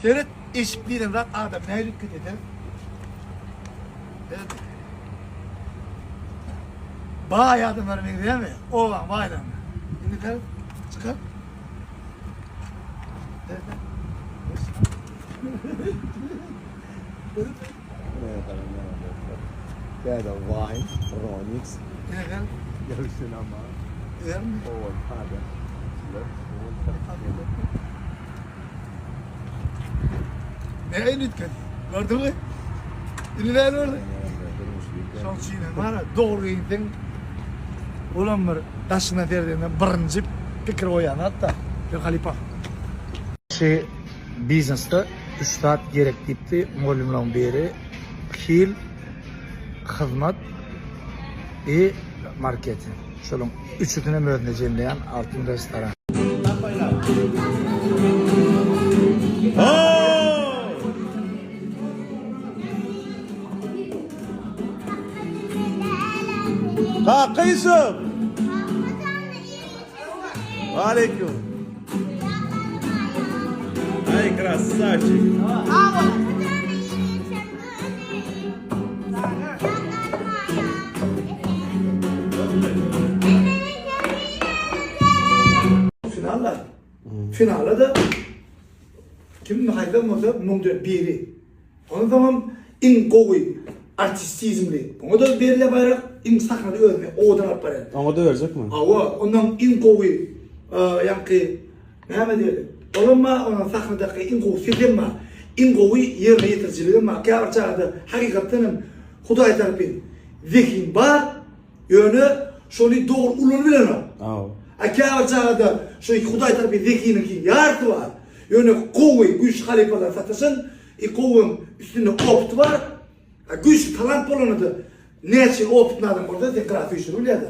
Seyret eşitliğine bırak adam ne dikkat eder. Evet. Bağ yardım vermek değil mi? Oğlan bağdan. Şimdi gel çıkar. Evet. Gel de wine, Ronix, Yine gel. görüşün ama. Gider mi? Oğul, hadi. Nereye lütfen? Gördün mü? Ünlü ver orada. Son çiğne var ya doğru gittin. Ulan bir taşına verdiğinden birinci fikir oyan hatta. Bir halipa. Şey bizneste 3 saat gerek deyipti. Molimlan beri hil, hizmet marketing. Şolun üçütüne mörneceğim diyen altın restoran. Kalkıysın. Aleyküm. Ay красавчик. Finallar. Finalda da kim hayranmadı mumdur biri. Onu tamam in kovi artistizmli. Onu da belirle bayrak in sahnada örme odan aparat. Ama da verecek mi? Ava ondan in kovi yankı ne diyelim. Olma onun sahnadaki in kovi filmma in kovi yerine yetiriciliği ama kârçada hakikaten Huday tarafın zihin var yönü şunu doğru ulunbilen o. Aa. Kârçada şu Huday tarafı zihinin ki yardı var. Yönü kovi güç halifalar satasın. Kovun üstünde opt var. Güç talant olanı da ne için optnadan burada tekrar fişini biledi.